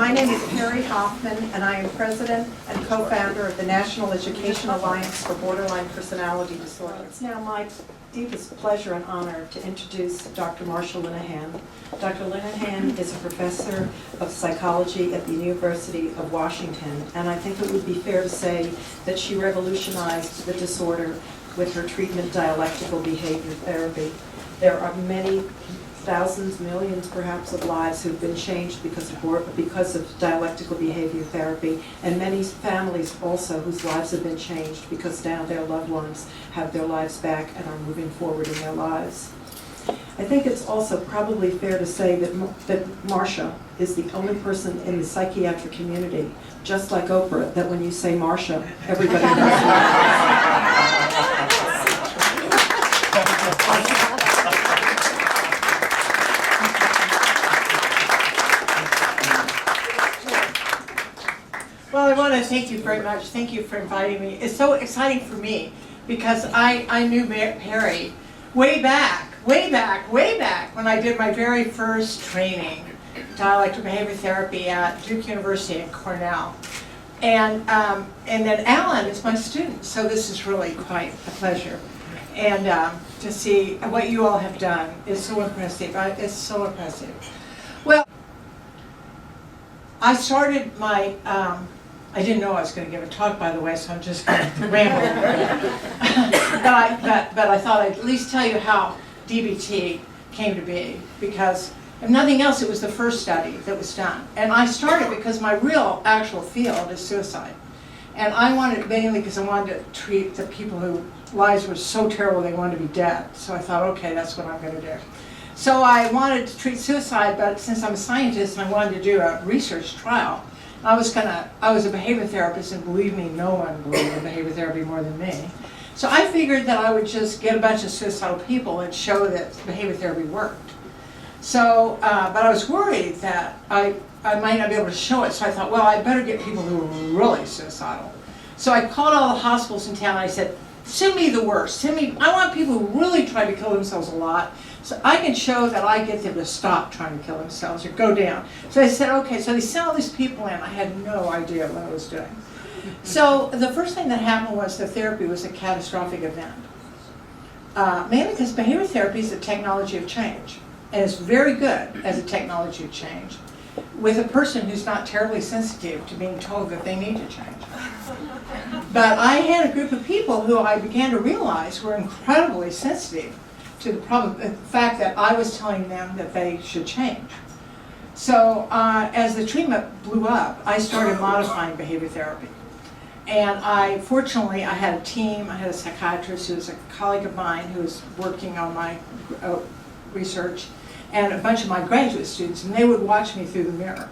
My name is Perry Hoffman, and I am president and co-founder of the National Education Alliance for Borderline Personality Disorder. It's now my deepest pleasure and honor to introduce Dr. Marsha Linehan. Dr. Linehan is a professor of psychology at the University of Washington, and I think it would be fair to say that she revolutionized the disorder with her treatment dialectical behavior therapy. There are many thousands, millions perhaps of lives who've been changed because of dialectical behavior therapy, and many families also whose lives have been changed because now their loved ones have their lives back and are moving forward in their lives. I think it's also probably fair to say that Marsha is the only person in the psychiatric community, just like Oprah, that when you say Marsha, everybody knows. Well, I want to thank you very much. Thank you for inviting me. It's so exciting for me because I knew Perry way back when I did my very first training, dialectical behavior therapy at Duke University and Cornell. And then Alan is my student, so this is really quite a pleasure. And to see what you all have done is so impressive. It's so impressive. Well, I started my I didn't know I was going to give a talk, by the way, so I'm just going to ramble. but I thought I'd at least tell you how DBT came to be, because if nothing else, it was the first study that was done. And I started because my real actual field is suicide. And I wanted it mainly because I wanted to treat the people whose lives were so terrible they wanted to be dead. So I thought, okay, that's what I'm going to do. So I wanted to treat suicide, but since I'm a scientist and I wanted to do a research trial, I was a behavior therapist, and believe me, no one believed in behavior therapy more than me. So I figured that I would just get a bunch of suicidal people and show that behavior therapy worked. So, but I was worried that I might not be able to show it, so I thought, well, I better get people who are really suicidal. So I called all the hospitals in town and I said, send me the worst. I want people who really try to kill themselves a lot, so I can show that I get them to stop trying to kill themselves or go down. So I said, okay, so they sent all these people in. I had no idea what I was doing. So the first thing that happened was the therapy was a catastrophic event. Mainly because behavior therapy is a technology of change, and it's very good as a technology of change with a person who's not terribly sensitive to being told that they need to change. But I had a group of people who I began to realize were incredibly sensitive to the fact that I was telling them that they should change. So as the treatment blew up, I started modifying behavior therapy. And fortunately, I had a team. I had a psychiatrist who was a colleague of mine who was working on my research, and a bunch of my graduate students, and they would watch me through the mirror.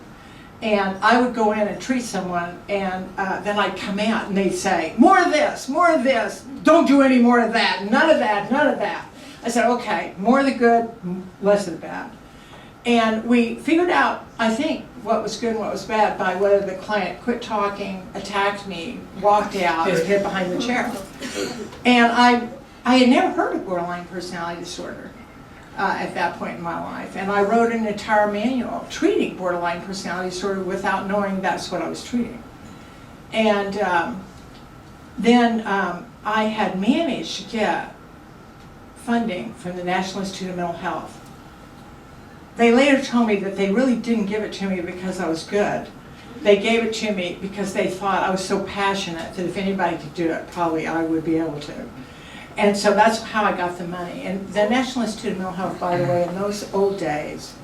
And I would go in and treat someone, and then I'd come out and they'd say, more of this, don't do any more of that, none of that, none of that. I said, okay, more of the good, less of the bad. And we figured out, I think, what was good and what was bad by whether the client quit talking, attacked me, walked out, or hid behind the chair. And I had never heard of borderline personality disorder at that point in my life. And I wrote an entire manual treating borderline personality disorder without knowing that's what I was treating. And then I had managed to get funding from the National Institute of Mental Health. They later told me that they really didn't give it to me because I was good. They gave it to me because they thought I was so passionate that if anybody could do it, probably I would be able to. And so that's how I got the money. And the National Institute of Mental Health, by the way, in those old days,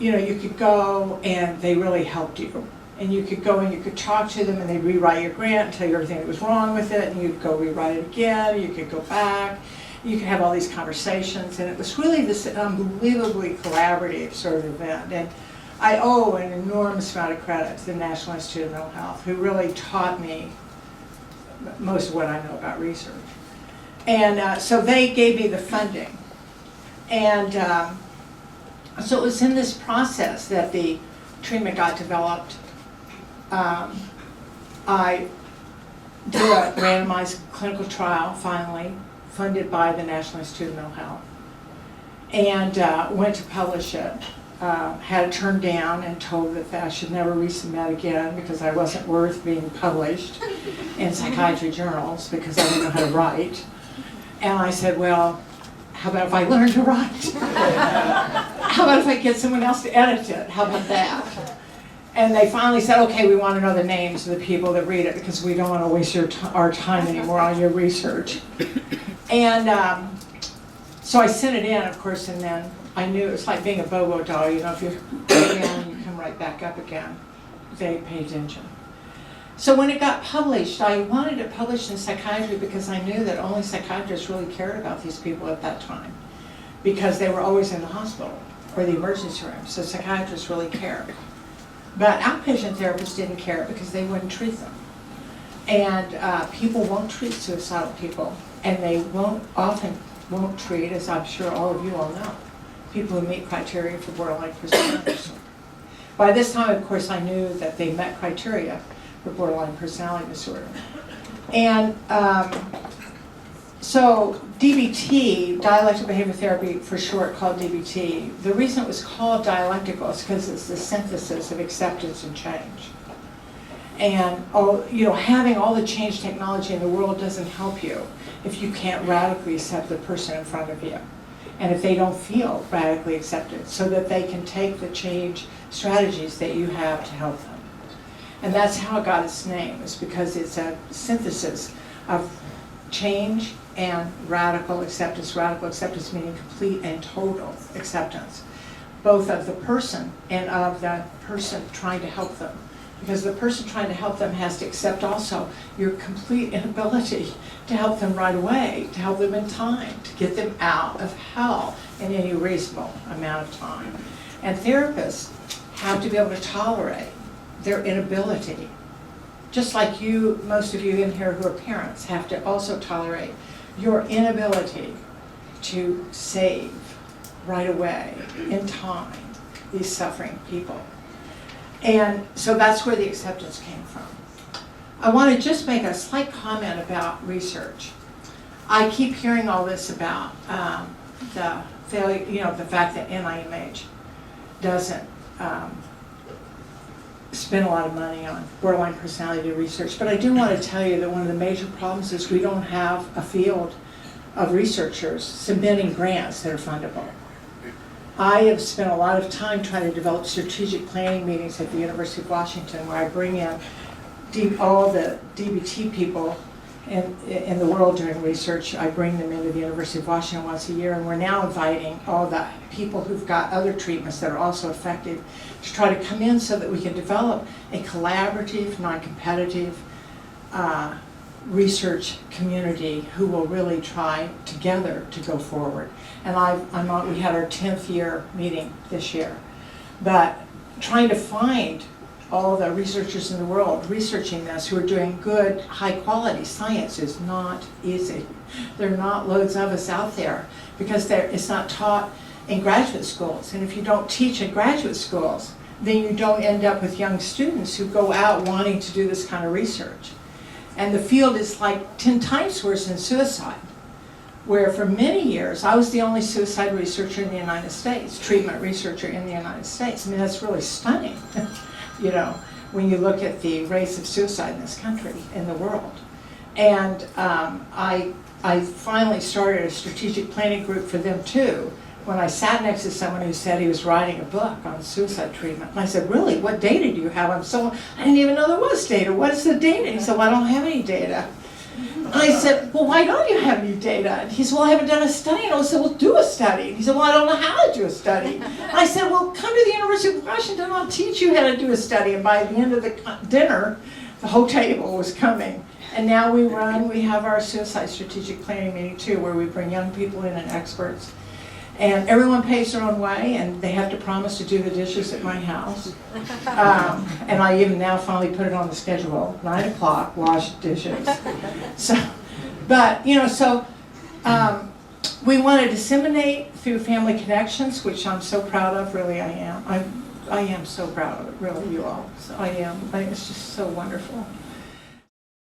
you could go and they really helped you. And you could go and you could talk to them and they'd rewrite your grant and tell you everything that was wrong with it, and you'd go rewrite it again, you could go back, you could have all these conversations, and it was really this unbelievably collaborative sort of event. And I owe an enormous amount of credit to the National Institute of Mental Health, who really taught me most of what I know about research. And so they gave me the funding. And so it was in this process that the treatment got developed. I did a randomized clinical trial, finally, funded by the National Institute of Mental Health, and went to publish it had it turned down and told that I should never resubmit again because I wasn't worth being published in psychiatry journals because I didn't know how to write. And I said, well, how about if I learn to write? How about if I get someone else to edit it? How about that? And they finally said, okay, we want to know the names of the people that read it because we don't want to waste our time anymore on your research. And so I sent it in, of course, and then I knew it was like being a bobo doll. You know, if you go down, you come right back up again. They pay attention. So when it got published, I wanted it published in psychiatry because I knew that only psychiatrists really cared about these people at that time because they were always in the hospital or the emergency room, so psychiatrists really cared. But outpatient therapists didn't care because they wouldn't treat them. And people won't treat suicidal people, and they often won't treat, as I'm sure all of you all know, people who meet criteria for borderline personality disorder. By this time, of course, I knew that they met criteria for borderline personality disorder. And so DBT, dialectical behavior therapy for short, called DBT, the reason it was called dialectical is because it's the synthesis of acceptance and change. And having all the change technology in the world doesn't help you if you can't radically accept the person in front of you. And if they don't feel radically accepted, so that they can take the change strategies that you have to help them. And that's how it got its name, is because it's a synthesis of change and radical acceptance meaning complete and total acceptance, both of the person and of the person trying to help them. Because the person trying to help them has to accept also your complete inability to help them right away, to help them in time, to get them out of hell in any reasonable amount of time. And therapists have to be able to tolerate their inability. Just like you, most of you in here who are parents, have to also tolerate your inability to save right away, in time, these suffering people. And so that's where the acceptance came from. I want to just make a slight comment about research. I keep hearing all this about the failure, the fact that NIMH doesn't spend a lot of money on borderline personality research, but I do want to tell you that one of the major problems is we don't have a field of researchers submitting grants that are fundable. I have spent a lot of time trying to develop strategic planning meetings at the University of Washington where I bring in all the DBT people in the world doing research. I bring them into the University of Washington once a year, and we're now inviting all the people who've got other treatments that are also effective to try to come in so that we can develop a collaborative, non-competitive research community who will really try together to go forward. And we had our 10th year meeting this year. But trying to find all the researchers in the world researching this who are doing good, high quality science is not easy. There are not loads of us out there because it's not taught in graduate schools. And if you don't teach in graduate schools, then you don't end up with young students who go out wanting to do this kind of research. And the field is like 10 times worse than suicide, where for many years I was the only suicide researcher in the United States, treatment researcher in the United States. I mean, that's really stunning, when you look at the rates of suicide in this country, in the world. And I finally started a strategic planning group for them too, when I sat next to someone who said he was writing a book on suicide treatment. And I said, really, what data do you have? I didn't even know there was data. What is the data? He said, well, I don't have any data. And I said, well, why don't you have any data? And he said, well, I haven't done a study. And I said, well, do a study. And he said, well, I don't know how to do a study. And I said, well, come to the University of Washington. I'll teach you how to do a study. And by the end of the dinner, the whole table was coming. And now we have our suicide strategic planning meeting too, where we bring young people in and experts. And everyone pays their own way, and they have to promise to do the dishes at my house. And I even now finally put it on the schedule, 9 o'clock, wash dishes. We want to disseminate through family connections, which I'm so proud of, really I am. I am so proud of it, really, you all. So I am. It's just so wonderful.